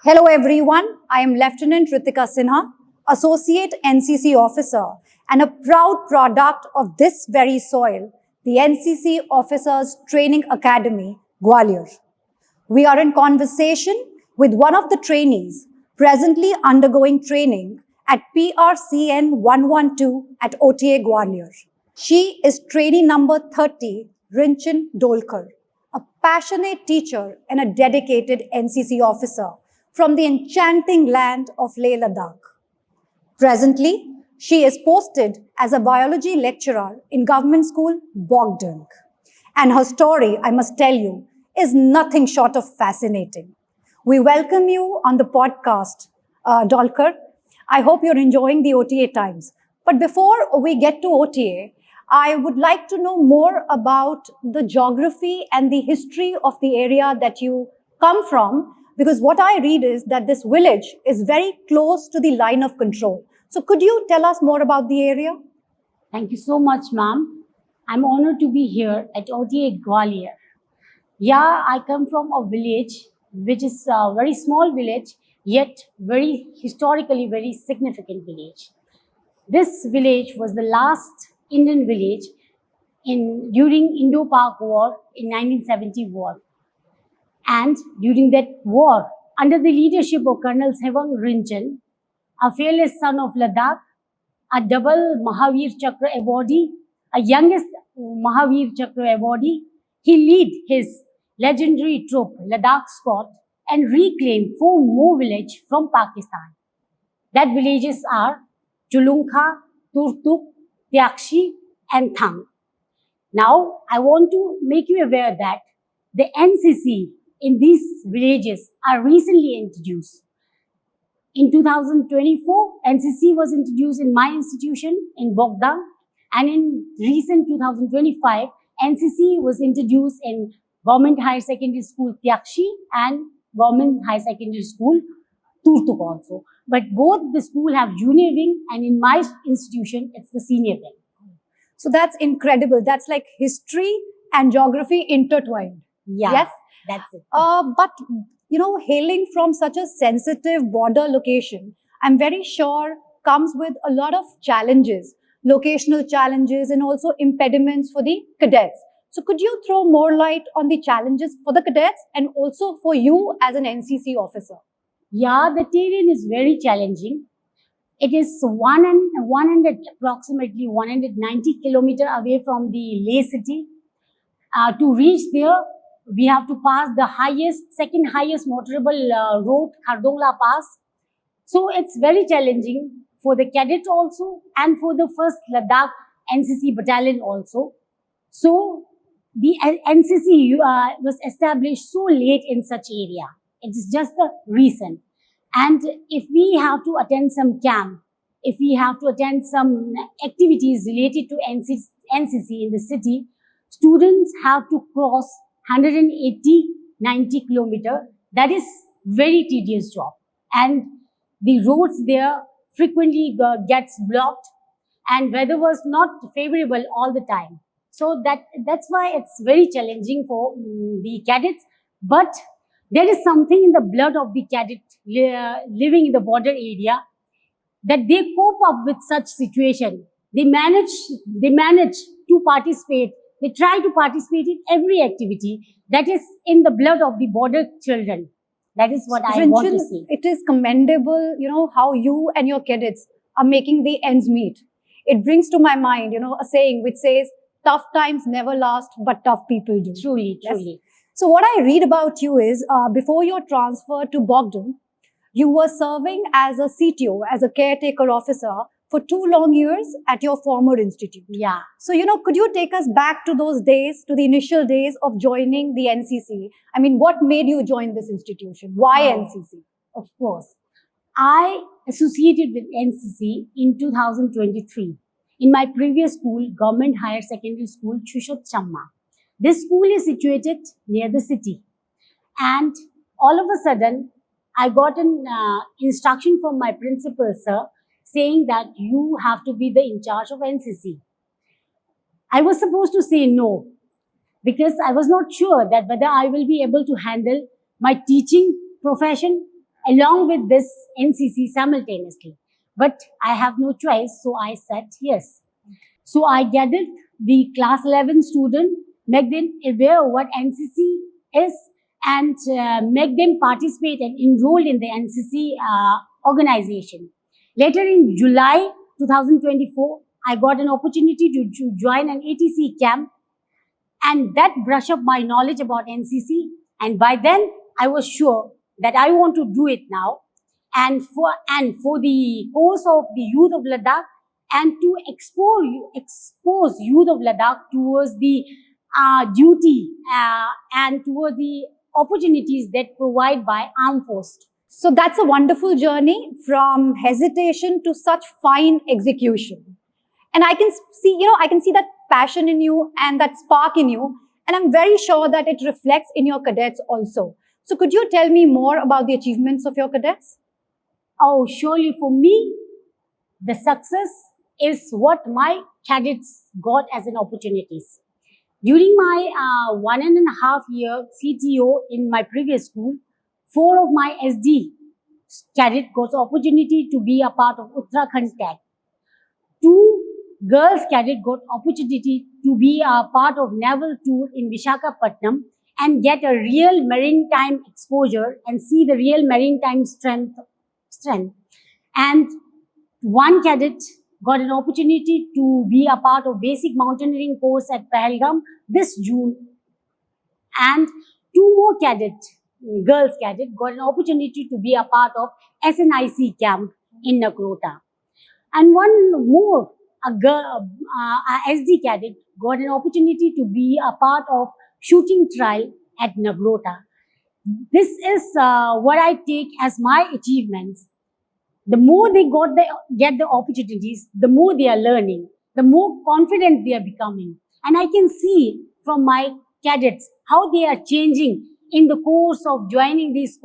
Hello everyone, I am Lieutenant Ritika Sinha, Associate NCC Officer and a proud product of this very soil, the NCC Officers Training Academy, Gwalior. We are in conversation with one of the trainees presently undergoing training at PRCN 112 at OTA Gwalior. She is trainee number 30, Rinchin Dolkar, a passionate teacher and a dedicated NCC officer from the enchanting land of Leh Ladakh. Presently, she is posted as a biology lecturer in government school Bogdunk. And her story, I must tell you, is nothing short of fascinating. We welcome you on the podcast, Dolkar. I hope you're enjoying the OTA times. But before we get to OTA, I would like to know more about the geography and the history of the area that you come from, because what I read is that this village is very close to the line of control. So could you tell us more about the area? Thank you so much, ma'am. I'm honored to be here at OTA Gwalior. Yeah, I come from a village, which is a very small village, yet very historically very significant village. This village was the last Indian village during Indo-Pak War in 1970 war. And during that war, under the leadership of Colonel Sewang Rinchen, a fearless son of Ladakh, a double Mahavir Chakra awardee, a youngest Mahavir Chakra awardee, he led his legendary troop, Ladakh Scott, and reclaimed 4 more villages from Pakistan. That villages are Chulunkha, Turtuk, Tyakshi, and Thang. Now, I want to make you aware that the NCC in these villages are recently introduced. In 2024, NCC was introduced in my institution in Bogda, and in recent 2025, NCC was introduced in Government Higher Secondary School Tyakshi and Government Higher Secondary School Turtuk also. But both the school have junior wing, and in my institution, it's the senior wing. So that's incredible. That's like history and geography intertwined. Yeah, yes? That's it. But, hailing from such a sensitive border location, I'm very sure comes with a lot of challenges, locational challenges, and also impediments for the cadets. So could you throw more light on the challenges for the cadets and also for you as an NCC officer? Yeah, the terrain is very challenging. It is approximately 190 kilometers away from the Leh city. To reach there, we have to pass the second highest motorable road, Khardongla Pass. So it's very challenging for the cadet also and for the 1st Ladakh NCC battalion also. So the NCC was established so late in such area. It is just the reason. And if we have to attend some camp, if we have to attend some activities related to NCC in the city, students have to cross 180-90 kilometers. That is very tedious job. And the roads there frequently gets blocked, and weather was not favorable all the time. So that's why it's very challenging for the cadets. But there is something in the blood of the cadet living in the border area that they cope up with such situation. They manage to participate. They try to participate in every activity that is in the blood of the border children. That is what I want to say. It is commendable, how you and your cadets are making the ends meet. It brings to my mind, a saying which says, tough times never last, but tough people do. Truly, truly. So what I read about you is, before your transfer to Bogdan, you were serving as a CTO, as a caretaker officer, for 2 long years at your former institute. Yeah. So, could you take us back to those days, to the initial days of joining the NCC? I mean, what made you join this institution? Why NCC? Of course. I associated with NCC in 2023 in my previous school, Government Higher Secondary School, Chushot Chamma. This school is situated near the city. And all of a sudden, I got an instruction from my principal, sir, saying that you have to be the in charge of NCC. I was supposed to say no, because I was not sure that whether I will be able to handle my teaching profession along with this NCC simultaneously. But I have no choice, so I said yes. So I gathered the class 11 student, make them aware of what NCC is, and make them participate and enroll in the NCC organization. Later in July 2024, I got an opportunity to join an ATC camp, and that brushed up my knowledge about NCC. And by then, I was sure that I want to do it now. And for the course of the youth of Ladakh, and to expose youth of Ladakh towards the duty and towards the opportunities that provide by armed force. So that's a wonderful journey from hesitation to such fine execution. And I can see, I can see that passion in you and that spark in you. And I'm very sure that it reflects in your cadets also. So could you tell me more about the achievements of your cadets? Oh, surely for me, the success is what my cadets got as an opportunities. During my 1.5 year CTO in my previous school, 4 of my SD cadet got the opportunity to be a part of Uttarakhand CAT. 2 girls cadet got opportunity to be a part of naval tour in Visakhapatnam and get a real maritime exposure and see the real maritime strength. And 1 cadet got an opportunity to be a part of basic mountaineering course at Pahalgam this June. And 2 more girls cadet, got an opportunity to be a part of SNIC camp in Nagrota. And 1 more, a SD cadet, got an opportunity to be a part of shooting trial at Nagrota. This is what I take as my achievements. The more they get the opportunities, the more they are learning, the more confident they are becoming. And I can see from my cadets how they are changing in the course of joining these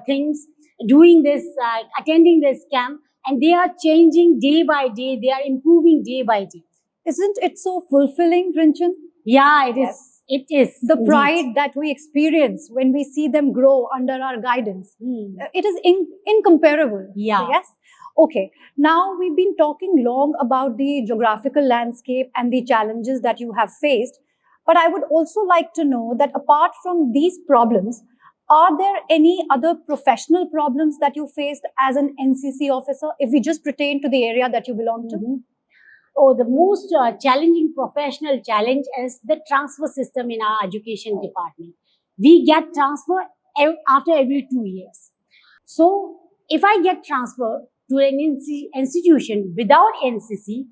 things, doing this, attending this camp, and they are changing day by day. They are improving day by day. Isn't it so fulfilling, Rinchan? Yeah, it is. It is. The pride that we experience when we see them grow under our guidance. It is incomparable. Yeah. Yes. Okay. Now we've been talking long about the geographical landscape and the challenges that you have faced. But I would also like to know that apart from these problems, are there any other professional problems that you faced as an NCC officer, if we just pertain to the area that you belong to? Oh, the most challenging professional challenge is the transfer system in our education department. We get transfer after every 2 years. So, if I get transferred to an institution without NCC,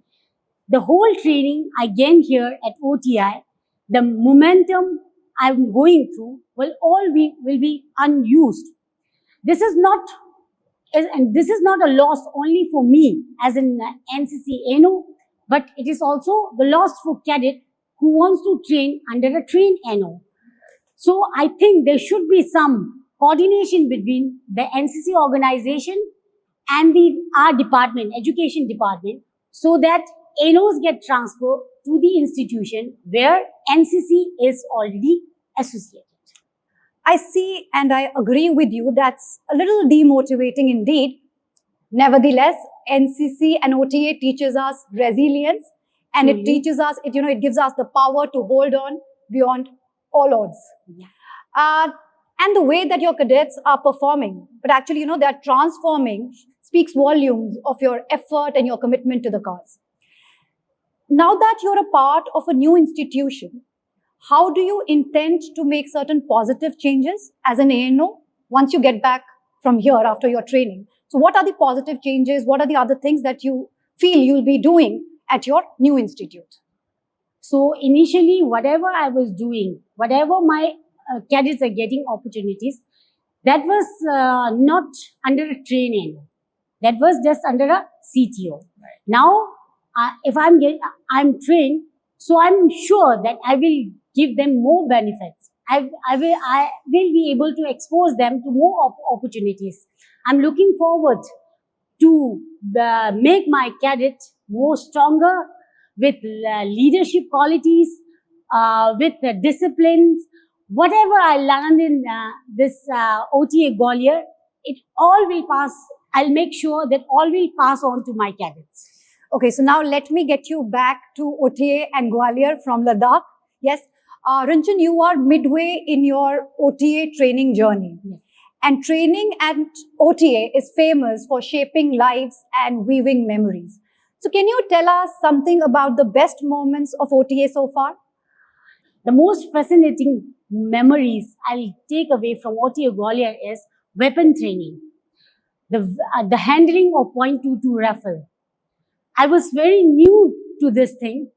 the whole training I gain here at OTA, the momentum I'm going through will be unused. This is not a loss only for me as an NCC NO, but it is also the loss for cadet who wants to train under a trained NO. So I think there should be some coordination between the NCC organization and our department, education department, so that NOs get transferred to the institution where NCC is already associated. I see and I agree with you. That's a little demotivating indeed. Nevertheless, NCC and OTA teaches us resilience, and it teaches us, it gives us the power to hold on beyond all odds. Yeah. And the way that your cadets are performing, but actually, they're transforming, speaks volumes of your effort and your commitment to the cause. Now that you're a part of a new institution, how do you intend to make certain positive changes as an ANO once you get back from here after your training? So what are the positive changes? What are the other things that you feel you'll be doing at your new institute? So initially, whatever I was doing, whatever my cadets are getting opportunities, that was not under a train. That was just under a CTO. Right. Now, if I'm trained, so I'm sure that I will give them more benefits. I will be able to expose them to more opportunities. I'm looking forward to make my cadet more stronger with leadership qualities, with disciplines. Whatever I learned in this OTA Gwalior, it all will pass. I'll make sure that all will pass on to my cadets. Okay, so now let me get you back to OTA and Gwalior from Ladakh. Yes, Ranjan, you are midway in your OTA training journey. Yes. And training at OTA is famous for shaping lives and weaving memories. So can you tell us something about the best moments of OTA so far? The most fascinating memories I'll take away from OTA Gwalior is weapon training, the handling of .22 rifle. I was very new to this thing,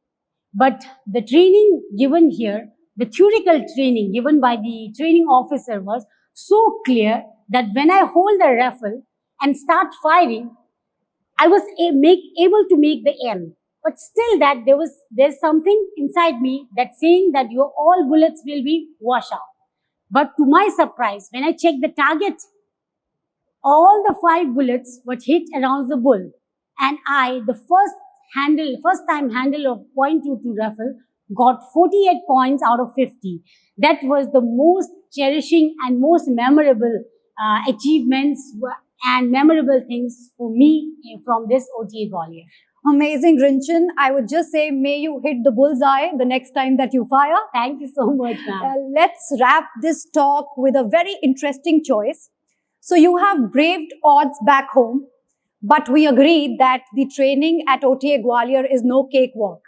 but the training given here, the theoretical training given by the training officer was so clear that when I hold the rifle and start firing, I was able to make the aim. But still that there's something inside me that saying that your all bullets will be washed out. But to my surprise, when I checked the target, all the 5 bullets were hit around the bull. And I, the first time handle of .22 rifle, got 48 points out of 50. That was the most cherishing and most memorable achievements and memorable things for me from this OTA Gwalior. Amazing, Ranjan. I would just say, may you hit the bullseye the next time that you fire. Thank you so much, ma'am. Let's wrap this talk with a very interesting choice. So you have braved odds back home, but we agreed that the training at OTA Gwalior is no cakewalk.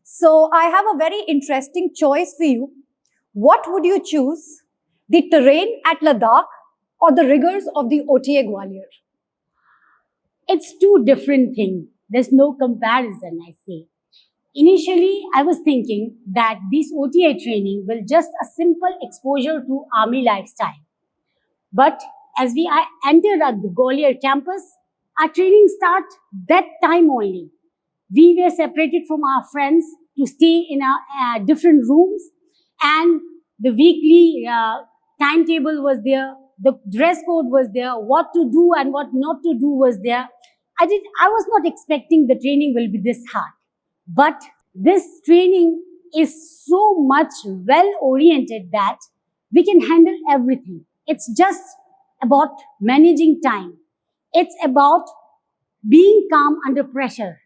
So I have a very interesting choice for you. What would you choose? The terrain at Ladakh or the rigors of the OTA Gwalior? It's two different things. There's no comparison, I say. Initially, I was thinking that this OTA training will just a simple exposure to army lifestyle. But as we entered at the Gwalior campus, our training started that time only. We were separated from our friends to stay in our different rooms, and the weekly timetable was there. The dress code was there. What to do and what not to do was there. I was not expecting the training will be this hard. But this training is so much well oriented that we can handle everything. It's just about managing time. It's about being calm under pressure.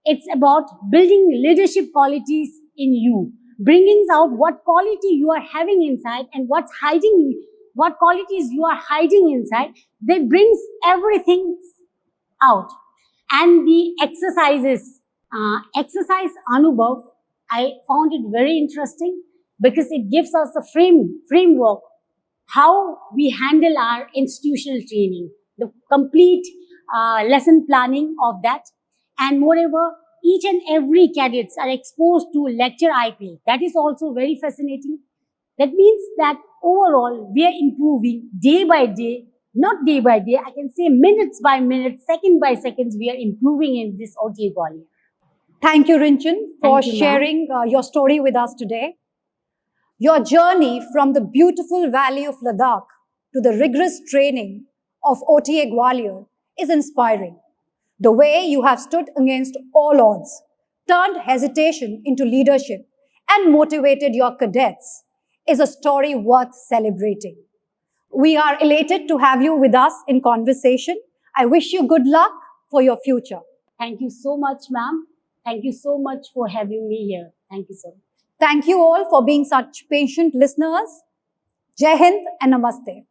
It's about building leadership qualities in you, bringing out what quality you are having inside and what qualities you are hiding inside. That brings everything out. And the exercises, exercise Anubhav, I found it very interesting because it gives us a framework how we handle our institutional training, the complete lesson planning of that. And moreover, each and every cadets are exposed to lecture IP. That is also very fascinating. That means that overall, we are improving day by day, not day by day, I can say minutes by minutes, second by seconds, we are improving in this OTA Gwalior. Thank you, Ranjan, for sharing your story with us today. Your journey from the beautiful valley of Ladakh to the rigorous training of OTA Gwalior is inspiring. The way you have stood against all odds, turned hesitation into leadership, and motivated your cadets is a story worth celebrating. We are elated to have you with us in conversation. I wish you good luck for your future. Thank you so much, ma'am. Thank you so much for having me here. Thank you so much. Thank you all for being such patient listeners. Jai Hind and Namaste.